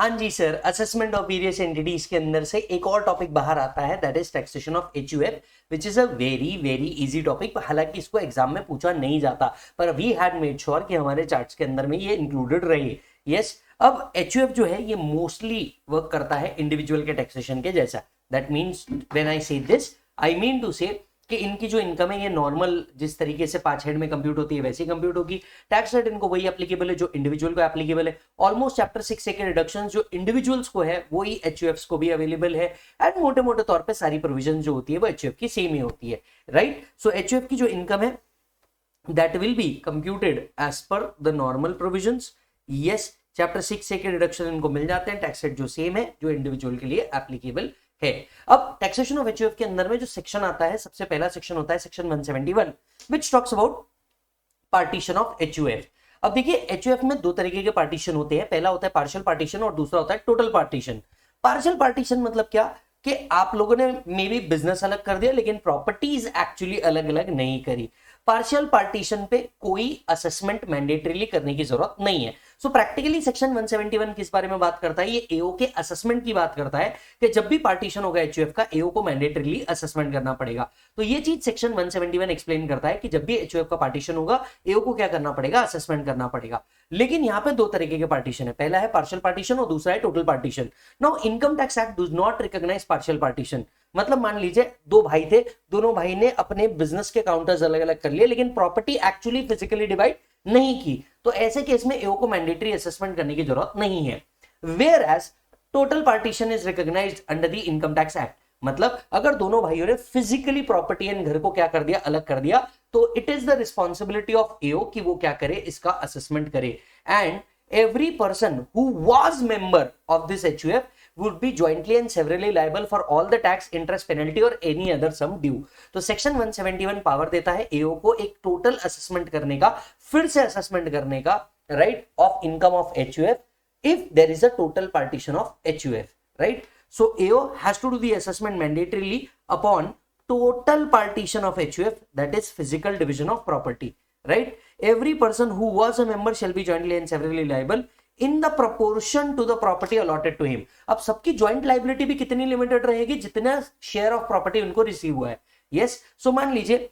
हाँ जी sir, assessment of various entities के अंदर से एक और टॉपिक बाहर आता है, that is taxation of HUF, which is a very very easy topic. हालांकि इसको एग्जाम में पूछा नहीं जाता, पर वी हैड मेड श्योर कि हमारे चार्ट्स के अंदर में ये इंक्लूडेड रहे। यस, अब एचयूएफ जो है ये मोस्टली वर्क करता है इंडिविजुअल के टैक्सेशन के जैसा। दैट मीन्स व्हेन आई से दिस, आई मीन टू से कि इनकी जो इनकम है ये नॉर्मल जिस तरीके से 5 हेड में कंप्यूट होती है वैसी कंप्यूट होगी। टैक्स रेट इनको वही एप्लीकेबल है जो इंडिविजुअल को एप्लीकेबल है। ऑलमोस्ट चैप्टर 6 से के रिडक्शन जो इंडिविजुअल्स को है वही एचयूएफ्स को भी अवेलेबल है। एंड मोटे मोटे तौर पे सारी प्रोविजन जो होती है वो एचयूएफ की सेम ही होती है, राइट। सो एचयूएफ की जो इनकम है that will be computed as per the normal provisions. Yes, chapter 6 से के रिडक्शन इनको मिल जाते हैं। टैक्स रेट जो सेम है जो इंडिविजुअल के लिए एप्लीकेबल है। अब टैक्सेशन ऑफ एचयूएफ के अंदर में जो सेक्शन आता है, सबसे पहला सेक्शन होता है section 171 which talks about partition of HUF. अब देखिए एचयूएफ में दो तरीके के पार्टीशन होते हैं, पहला होता है पार्शियल पार्टीशन और दूसरा होता है टोटल पार्टीशन। पार्शियल पार्टीशन मतलब क्या कि आप लोगों ने मे बी बिजनेस अलग कर दिया लेकिन प्रॉपर्टीज एक्चुअली अलग अलग नहीं करी। पार्शियल पार्टीशन पे कोई असेसमेंट मैंडेटरीली करने की जरूरत नहीं है। सो प्रैक्टिकली सेक्शन 171 किस बारे में बात करता है, ये एओ के असेसमेंट की बात करता है कि जब भी पार्टीशन होगा एचयूएफ का एओ को मैंडेटरीली असेसमेंट करना पड़ेगा। तो ये चीज सेक्शन 171 एक्सप्लेन करता है कि जब भी एचयूएफ का पार्टीशन होगा एओ को क्या करना पड़ेगा, असेसमेंट करना पड़ेगा। लेकिन यहाँ पे दो तरीके के पार्टीशन है, पहला है पार्शियल पार्टीशन और दूसरा है total partition. Now income tax act does not recognise partial partition. मतलब मान लीजिए दो भाई थे, दोनों भाई ने अपने बिजनेस के काउंटर्स अलग अलग कर लिए लेकिन प्रॉपर्टी एक्चुअली फिजिकली डिवाइड नहीं की, तो ऐसे केस में एओ को मैंडेटरी असेसमेंट करने की जरूरत नहीं है। Whereas total partition is recognised under the income tax act. मतलब अगर दोनों भाइयों ने फिजिकली प्रॉपर्टी एंड घर को क्या कर दिया, अलग कर दिया, तो it is the responsibility of AO कि वो क्या करे, इसका असेसमेंट करे। And every person who was member of this HUF would be jointly and severally liable for all the tax, interest, penalty or any other sum due। तो section 171 power देता है एओ को एक टोटल असेसमेंट करने का, फिर से असेसमेंट करने का, right, of income of HUF if there is a total partition of HUF, right? So AO has to do the assessment mandatorily upon total partition of HUF, that is physical division of property, right? Every person who was a member shall be jointly and severally liable in the proportion to the property allotted to him। अब सबकी joint liability भी कितनी limited रहेगी, जितना share of property उनको receive हुआ है। Yes, सो मान लीजिए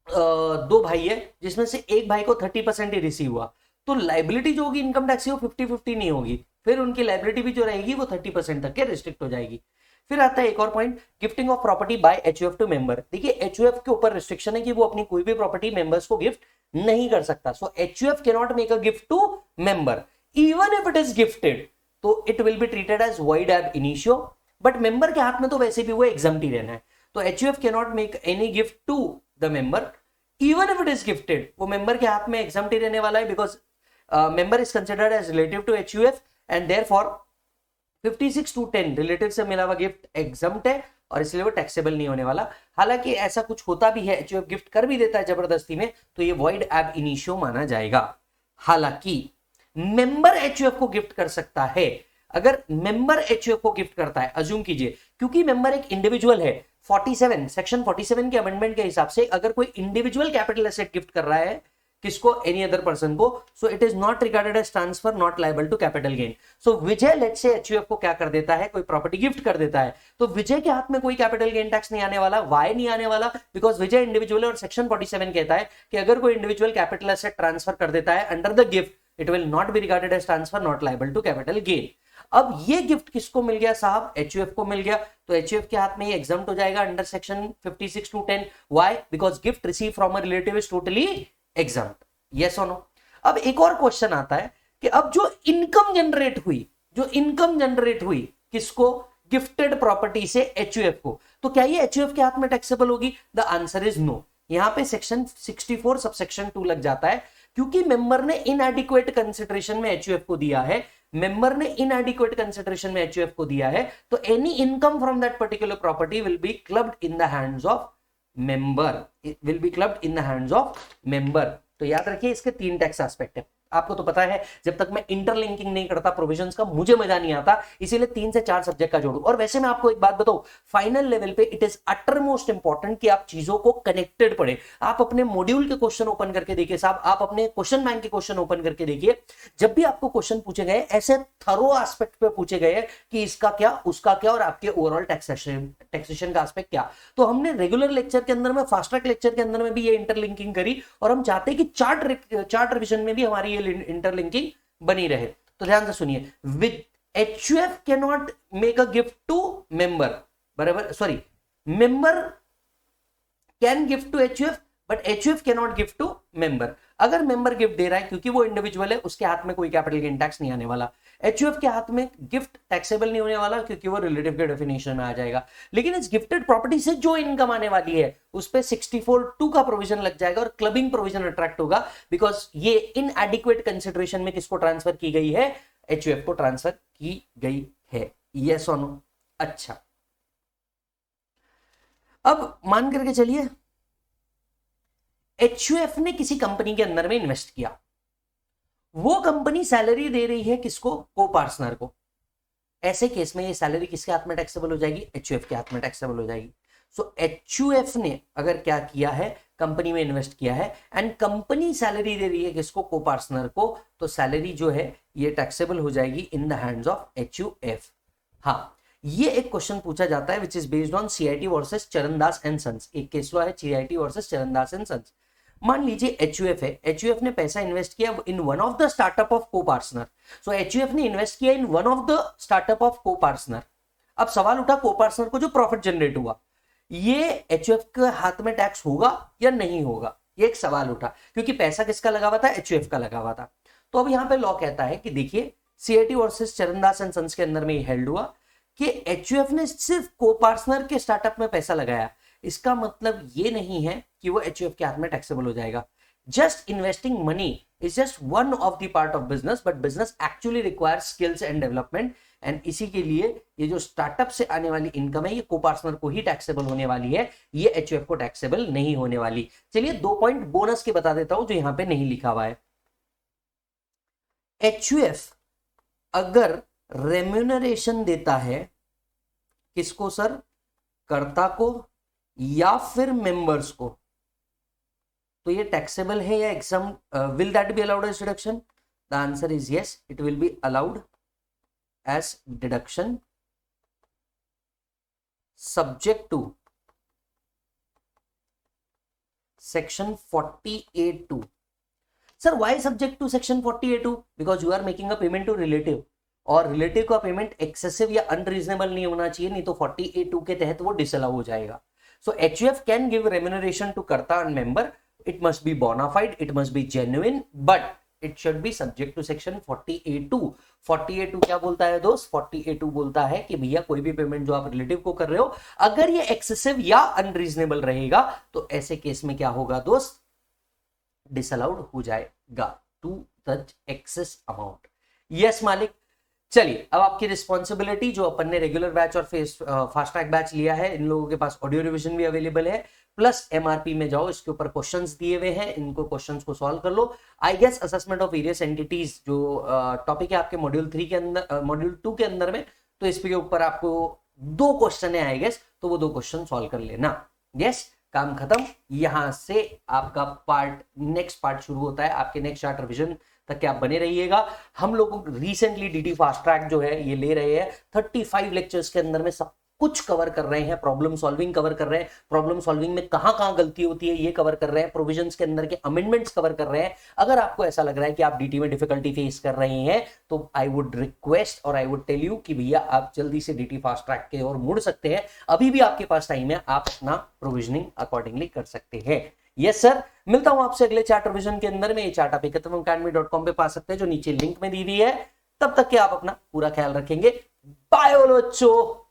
दो भाई है जिसमें से एक भाई को 30% ही रिसीव हुआ, तो लाइबिलिटी जो होगी इनकम टैक्स की वो 50-50 नहीं होगी, फिर उनकी लाइबिलिटी भी जो रहेगी वो 30% तक के रिस्ट्रिक्ट हो जाएगी। फिर आता है एक और point, gifting of property by HUF to member. देखिए एचयूएफ के ऊपर रिस्ट्रिक्शन है कि वो अपनी कोई भी प्रॉपर्टी मेंबर्स को गिफ्ट नहीं कर सकता। So HUF can not make a gift to member, even if it is gifted तो it will be treated as void ab initio, but member के हाथ में तो वैसे भी वो एग्जम्प्ट ही रहना है। तो HUF can not make any gift to the member even if it is gifted, वो मेंबर के हाथ में एग्जम्प्ट ही रहने वाला है, because member is considered as relative to HUF and therefore 56-10 relative से मिला हुआ गिफ्ट एग्जम्प्ट है और इसलिए वो टैक्सेबल नहीं होने वाला। हालांकि ऐसा कुछ होता भी है, एचयूएफ गिफ्ट कर भी देता है जबरदस्ती में, तो ये वॉइड एब इनिशियो माना जाएगा। हालांकि मेंबर एचयूएफ को गिफ्ट कर सकता है। अगर मेंबर एचयूएफ को गिफ्ट करता है, अज्यूम कीजिए, क्योंकि मेंबर एक इंडिविजुअल है, 47 सेक्शन 47 के अमेंडमेंट के हिसाब से अगर कोई इंडिविजुअल कैपिटल एसेट गिफ्ट कर रहा है किसको, एनी अदर पर्सन को, so it is not regarded as transfer, not liable to capital gain. So Vijay let's say HUF को क्या कर देता है, कोई प्रॉपर्टी गिफ्ट कर देता है, तो विजय के हाथ में कोई कैपिटल गेन टैक्स नहीं आने वाला। वाई नहीं आने वाला? बिकॉज विजय इंडिविजुअल है और सेक्शन 47 कहता है कि अगर कोई इंडिविजुअल कैपिटल एसेट ट्रांसफर कर देता है under the gift, it will not be regarded as transfer, not liable to capital gain. अब ये गिफ्ट किसको मिल गया साहब, एचयूएफ को मिल गया, तो एचयूएफ के हाथ में ये एग्जम्प्ट हो जाएगा under section 56-10। Why? Because gift receive from a relative is totally exempt. Yes और नो? अब एक और क्वेश्चन आता है कि अब जो इनकम जनरेट हुई किसको, गिफ्टेड प्रॉपर्टी से एचयूएफ को, तो क्या ये एचयूएफ के हाथ में टैक्सेबल होगी? The answer is no. यहां पे सेक्शन 64 सबसेक्शन 2 लग जाता है, क्योंकि मेंबर ने इनएडिक्वेट कंसिडरेशन में एचयूएफ को दिया है, तो any income from that particular property will be clubbed in the hands of member, तो याद रखिए इसके 3 टैक्स एस्पेक्ट है। आपको तो पता है जब तक मैं इंटरलिंकिंग नहीं करता प्रोविजंस का मुझे मजा नहीं आता, इसीलिए 3 से 4 सब्जेक्ट का जोड़ू। और वैसे मैं आपको एक बात बताऊं, फाइनल लेवल पे it is utter most important कि आप चीजों को कनेक्टेड पढ़े। आप अपने मॉड्यूल के क्वेश्चन ओपन करके देखिए साहब, आप अपने क्वेश्चन बैंक के क्वेश्चन ओपन करके देखिए, जब भी आपको क्वेश्चन पूछे गए ऐसे थरो एस्पेक्ट पे पूछे गए कि इसका क्या, उसका क्या, और आपके ओवरऑल टैक्सेशन का एस्पेक्ट क्या। तो हमने रेगुलर लेक्चर के अंदर में, फास्ट ट्रैक लेक्चर के अंदर में भी ये इंटरलिंकिंग करी, और हम चाहते हैं कि चार्ट रिविजन में भी हमारी ये इंटरलिंकिंग बनी रहे। तो ध्यान से सुनिए, with HUF cannot make a gift to member, बराबर, sorry, member can gift to HUF but HUF cannot gift to member. अगर मेंबर गिफ्ट दे रहा है क्योंकि वो इंडिविजुअल है, उसके हाथ में कोई कैपिटल गेन टैक्स नहीं आने वाला। HUF के हाथ में गिफ्ट टैक्सेबल नहीं होने वाला क्योंकि वो रिलेटिव के डेफिनेशन में आ जाएगा। लेकिन इस गिफ्टेड प्रॉपर्टी से जो इनकम आने वाली है उस पे 64(2) का प्रोविजन लग जाएगा और क्लबिंग प्रोविजन अट्रैक्ट होगा, बिकॉज ये इनएडिक्वेट कंसिडरेशन में किसको ट्रांसफर की गई है, HUF को ट्रांसफर की गई है। यस और नो? अच्छा, अब मान करके चलिए HUF ने किसी कंपनी के अंदर में इन्वेस्ट किया, वो कंपनी सैलरी दे रही है किसको, को पार्टनर को। ऐसे केस में ये सैलरी किसके हाथ में टैक्सेबल हो जाएगी, HUF के हाथ में टैक्सेबल हो जाएगी। सो HUF ने अगर क्या किया है, कंपनी में इन्वेस्ट किया है एंड कंपनी सैलरी दे रही है किसको, को पार्टनर को, तो सैलरी जो है ये टैक्सेबल हो जाएगी in the hands of HUF। हाँ, ये एक क्वेश्चन पूछा जाता है which is based on CIT versus Charandas and sons. एक केस लॉ है CIT versus Charandas and sons. मान लीजिए HUF है, HUF ने पैसा इन्वेस्ट किया in one of the startup of co partner. So HUF ने इन्वेस्ट किया in one of the startup of co partner. अब सवाल उठा, को पार्टनर को जो प्रॉफिट जनरेट हुआ ये HUF के हाथ में टैक्स होगा या नहीं होगा, ये एक सवाल उठा, क्योंकि पैसा किसका लगा हुआ था, HUF का लगा हुआ था। तो अब यहां पे लॉ कहता है कि देखिए CIT versus Charandas and sons के अंदर में हेल्ड हुआ कि HUF ने सिर्फ को पार्टनर के स्टार्टअप में पैसा लगाया। इसका मतलब ये नहीं है कि वो HUF के हाथ में टैक्सेबल हो जाएगा। Just investing money is just one of the part of business, but business actually requires skills and development, and इसी के लिए ये जो स्टार्टअप से आने वाली इनकम है ये को पार्टनर को ही टैक्सेबल होने वाली है, ये HUF को टैक्सेबल नहीं होने वाली। चलिए 2 पॉइंट बोनस के बता देता हूं जो यहां पे नहीं लिखा हुआ है। HUF अगर रेम्यूनरेशन देता है किसको सर, कर्ता को या फिर मेंबर्स को, तो ये टैक्सेबल है या exam, will that be allowed as deduction? The answer is yes, it will be allowed as deduction subject to section 48(2). Sir why subject to section 48(2)? Because you are making a payment to relative, और relative का payment excessive या unreasonable नहीं होना चाहिए, नहीं तो 48(2) के तहत वो डिसअलाउ हो जाएगा। So HUF can give remuneration to karta and member, it must be bona fide, it must be genuine, but it should be subject to section 48(2). 48(2) क्या बोलता है दोस्त? 48(2) बोलता है कि भैया कोई भी पेमेंट जो आप रिलेटिव को कर रहे हो, अगर ये एक्सेसिव या अनरीजनेबल रहेगा तो ऐसे केस में क्या होगा दोस्त, डिसअलाउड हो जाएगा to such excess amount. Yes मालिक। चलिए अब आपकी रिस्पॉन्सिबिलिटी, जो अपन ने रेगुलर बैच और फास्ट ट्रैक बैच लिया है, इन लोगों के पास ऑडियो रिवीजन भी अवेलेबल है, प्लस MRP में जाओ, इसके ऊपर क्वेश्चंस दिए हुए हैं, इनको क्वेश्चंस को सॉल्व कर लो। I guess assessment of various entities जो टॉपिक है आपके मॉड्यूल 3 के अंदर, मॉड्यूल 2 के अंदर में, तो इसके ऊपर आपको 2 क्वेश्चन है आई गेस, तो वो 2 क्वेश्चन सॉल्व कर लेना। यस, काम खत्म। यहां से आपका नेक्स्ट पार्ट शुरू होता है, आपके नेक्स्ट चार्ट रिविजन तक के आप बने रहिएगा। हम लोग रिसेंटली DT फास्ट ट्रैक जो है ये ले रहे हैं, 35 लेक्चर्स के अंदर में सब कुछ कवर कर रहे हैं, प्रॉब्लम सॉल्विंग कवर कर रहे हैं, प्रॉब्लम सॉल्विंग में कहां कहां गलती होती है ये कवर कर रहे हैं, प्रोविजंस के अंदर के अमेंडमेंट्स कवर कर रहे हैं। अगर आपको ऐसा लग रहा है कि आप DT में डिफिकल्टी फेस कर रहे हैं, तो आई वुड रिक्वेस्ट और आई वुड टेल यू कि भैया आप जल्दी से DT फास्ट ट्रैक के ओर मुड़ सकते हैं, अभी भी आपके पास टाइम है, आप अपना प्रोविजनिंग अकॉर्डिंगली कर सकते हैं। यस सर, मिलता हूं आपसे अगले चार्ट रिविजन के अंदर में। ये चार्ट आप ekathamacademy.com पे पा सकते हैं, जो नीचे लिंक में दी हुई है। तब तक के आप अपना पूरा ख्याल रखेंगे। बाय बच्चों।